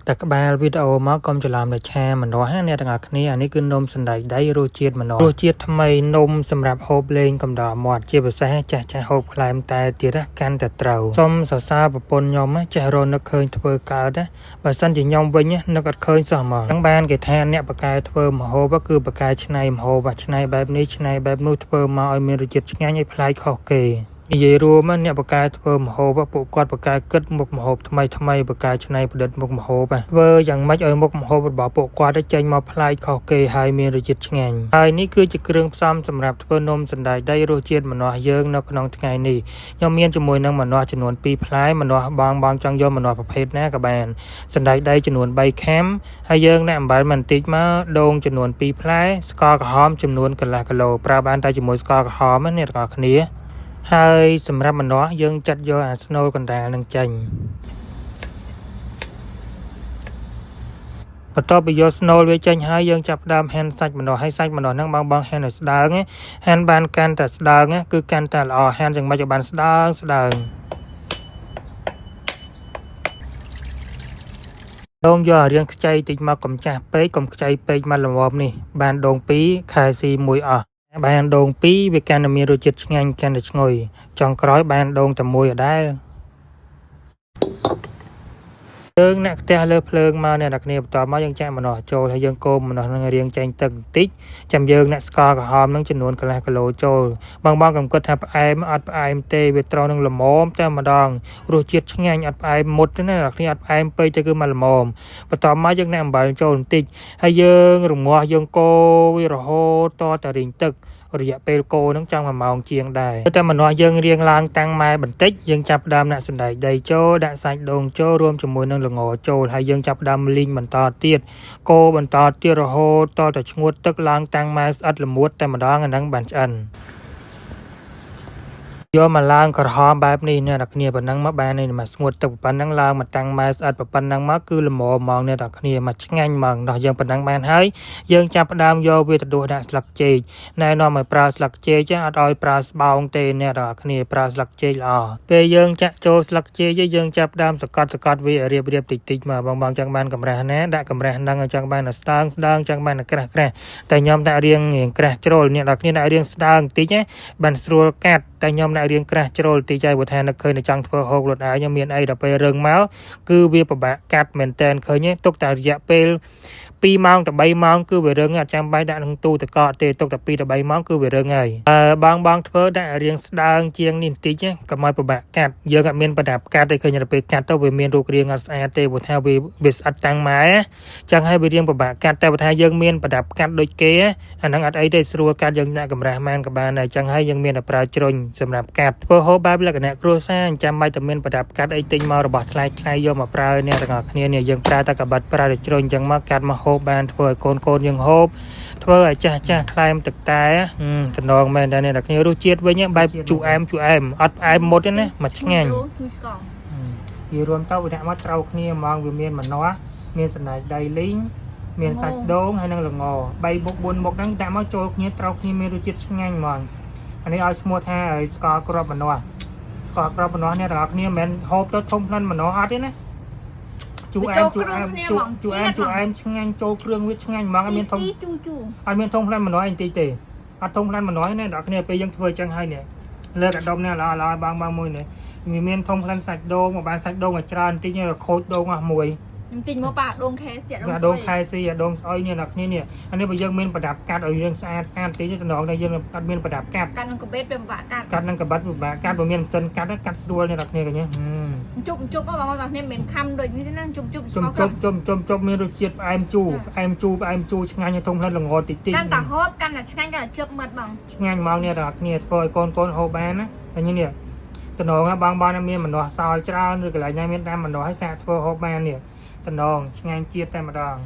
แต่กบาลวิดีโอมากรมจะลามในแชร์มันรอให้เนี่ยต่างหากนี้อันนี้คือนมสันไดได้โรเจียดมันรอโรเจียดทำไมนมสำหรับโฮบเลงกำดาหมอดเจียบใส่ให้จะโฮบคลายแต่เตียระกันแต่เต่าส้มสาวซาปปนยอมจะโรนเคยทเวกาได้บาสันจะยอมไว้เนี่ยนักเคยสมองทั้งบ้านเกแทนเนี่ยประกายทเวมโฮก็คือประกายชนัยมโฮบัชนัยแบบนี้ชนัยแบบนู้ทเวมาเอาเมรุจิตง่ายพลายขอเกยเยรัวมันเนี่ยประกายเพิ่มโหบปุกอดประกายเกิดมุกโหบทำไมประกายชนัยประดิษฐ์มุกโหบไปเวอร์อย่างไม่มุกโหบบอกปุกอดได้ใจมาพลายขอเกยไฮเมรจิตงานไฮนี่คือจะเครื่องซ้ำสำหรับเพิ่มนมสันได้ได้โรเจียนมันว่าเยิงนกน้องไงนี่ยอมเมียนจมวยนั่งมันว่าจำนวนปีพลายมันว่าบางจังยอมมันว่าประเภทแน่กับแบนสันได้จำนวนใบแคมไฮเยิงแน่ใบมันติดมาโดงจำนวนปีพลายสกอร์กหอมจำนวนกันละกิโลปราบานได้จมวยสกอร์กหอมเนี่ยต่อគ្នាហើយសម្រាប់ម្នាស់យើងចាត់យកអាស្នូលកណ្ដាលនឹងចេញបន្ទាប់ពីយកស្នូលវាចេញហើយយើងចាប់ផ្ដើមហាន់សាច់ម្នាស់ហើយសាច់ម្នាស់ហ្នឹងបងហាន់ឲ្យស្ដើងហាន់បានកាន់តែស្ដើងគឺកាន់តែល្អហាន់យ៉ាងម៉េចឲ្យបានស្ដើងដងយករៀងខ្ចីតិចមកកំចាស់ពេកកុំខ្ចីពេកមកល្មមនេះបានដង2ខែស៊ី1អស់បានដង2វាកាន់តែមានរសជាតិឆ្ងាញ់កាន់តែឈ្ងុយចុងក្រោយបានដងតែមួយដដែលយើងអ្នកផ្ទះលើភ្លើងមកអ្នកគ្នាបន្តមកយើងចាក់ម្នាស់ចូលហើយយើងកូរម្នាស់នឹងរៀងចេញទឹកបន្តិចចាំយើងអ្នកស្ករក្រហមនឹងចំនួនកន្លះគីឡូចូលបងកំគិតថាផ្អែមអត់ផ្អែមទេវាត្រូវនឹងល្មមតែម្ដងរសជាតិឆ្ងាញ់អត់ផ្អែមមុតទេណាអ្នកគ្នាអត់ផ្អែមពេកទេគឺមកល្មមបន្តមកយើងអ្នកអំបិលចូលបន្តិចហើយយើងរងាស់យើងកូរវារហូតតតែរីងទឹករយៈពេលកូរនឹងចង់1ម៉ោងជាងដែរតែម្នាស់យើងរៀងឡើងតាំងម៉ែបន្តិចយើងចាប់ផ្ដើមដាក់សណ្តែកដីចូលដាក់សាច់ដូងចូលរួមជាមួយនឹងល្ងចូលហើយយើងចាប់ផ្ដើមលីងបន្តទៀតកូរបន្តទៀតរហូតតតែឈ្ងួតទឹកឡើងតាំងម៉ែស្អិតល្មួតតែម្ដងអាហ្នឹងបានឆ្អិនយកមកឡើងក្រហមបែបនេះអ្នកគ្នាប៉ុណ្ណឹងមកបាននេះមកស្ងួតទឹកប៉ុណ្ណឹងឡើងមកតាំងម៉ែស្អិតប៉ុណ្ណឹងមកគឺល្មមហ្មងអ្នកគ្នាមកឆ្ងាញ់ហ្មងដល់យើងប៉ុណ្ណឹងបានហើយយើងចាប់ផ្ដើមយកវាទៅដួសដាក់ស្លឹកចេកណែនាំឲ្យប្រើស្លឹកចេកអត់ឲ្យប្រើស្បោងទេអ្នកគ្នាប្រើស្លឹកចេកល្អពេលយើងចាក់ចូលស្លឹកចេកយើងចាប់ផ្ដើមសកត់វារៀបតិចមកបងចង់បានកម្រាស់ណាដាក់កម្រាស់ហ្នឹងឲ្យចង់បានស្ដើងចង់បានក្រាស់តែខ្ញុំដាក់រៀងក្រាស់ជ្រុលអ្នកគ្នាដាក់រៀងស្ដើងតិចបានស្រួលកាត់តែខ្ញុំដាក់រៀងក្រាស់ជ្រុលតិចហើយបើថានឹកឃើញតែចង់ធ្វើហូបខ្លួនឯងខ្ញុំមានអីដល់ពេលរឹងមកគឺវាពិបាកកាត់មែនតែនឃើញទុកតែរយៈពេល2ម៉ោងទៅ3ម៉ោងគឺវារឹងអត់ចាំបាច់ដាក់ក្នុងទូទឹកកកទេទុកតែ2ទៅ3ម៉ោងគឺវារឹងហើយបងធ្វើដាក់រៀងស្ដើងជាងនេះបន្តិចកុំឲ្យពិបាកកាត់យើងអត់មានប្រដាប់កាត់ទេឃើញដល់ពេលកាត់ទៅវាមានរូបរាងអត់ស្អាតទេព្រោះថាវាស្អិតតាំងម៉ែចឹងហើយវារៀងពិបាកកាត់តែបើថាយើងមានប្រដាប់កាត់ដូចគេអាហ្នឹងអត់អីទេស្រួលកាត់យើងដាក់កម្រាស់ម៉ានក៏បានដែរចឹងហើយយើងមានតែប្រើជ្រុញសម្រាប់កាត់ធ្វើហូបបែបលក្ខណៈគ្រួសារចាំបាច់តែមានប្រដាប់កាត់អីទិញមករបស់ថ្លៃយកមកប្រើអ្នកទាំងអស់គ្នានេះយើងប្រើតែកបាត់ប្រើតែជ្រុញចឹងមកកាត់មកហូបបានធ្វើឲ្យកូនយើងហូបធ្វើឲ្យចាស់ខ្លែមទឹកតែតំណងមែនតែអ្នកគ្នារសជាតិវិញបែបជូរអែមអត់ផ្អែមមុតទេណាមកឆ្ងាញ់វារួមទៅវាដាក់មកត្រូវគ្នាហ្មងវាមានម្នាស់មានសណ្តែកដីលីងមានសាច់ដូងហើយនិងល្ង3មុខ4មុខហ្នឹងដាក់មកចូលគ្នាត្រូវគ្នាមានរសជាតិឆ្ងាញ់ហ្មងអានេះឲ្យឈ្មោះថាស្ករគ្រាប់ម្នាស់នេះទាំងអស់គ្នាមិនមែនហូបទៅធំផ្លិនម្នាស់អត់ទេណាជូរអែមឆ្ងាញ់ចូលគ្រឿងវាឆ្ងាញ់ហ្មងអត់មានធំផ្លែម្នាស់អីតិចទេអត់ធំផ្លែម្នាស់ទេអ្នកគ្នាពេលយើងធ្វើចឹងហើយនេះលើកដុំនេះល្អបងមួយនេះវាមានធំផ្លែសាច់ដូងមកបានសាច់ដូងឲ្យច្រើនតិចនេះខូចដូងអស់មួយខ្ញុំទិញមកប៉ាដូងខែស៊ីដូងខែស៊ីដូងស្អុយនេះអ្នកគ្នានេះអានេះបើយើងមានប្រដាប់កាត់ឲ្យយើងស្អាតតិចតំណងតែយើងអត់មានប្រដាប់កាត់នឹងកបេតវាពិបាកកាត់នឹងកបិតពិបាកកាត់បើមានចិនកាត់ស្រួលនេះអ្នកគ្នាកញ្ញាជុំបងប្អូនគ្នាមិនខំដូចនេះទេណាជុំមានរសជាតិផ្អែមជូរឆ្ងាញ់ធំផ្លែល្ងតិចកាន់តែហូបកាន់តែឆ្ងាញ់កាន់តែជិបមិត្តបងឆ្ងាញ់ហ្មងនេះអ្នកគ្នាធ្វើឲ្យកូនហូបបានណាតែនេះតំណងបងមានម្នាស់សល់ច្រើនឬកន្លែងណាមានតាមម្នាស់ឲ្យសាកធ្វើហូបបាននេះតំណងឆ្ងាញ់ជាតិតែម្ដង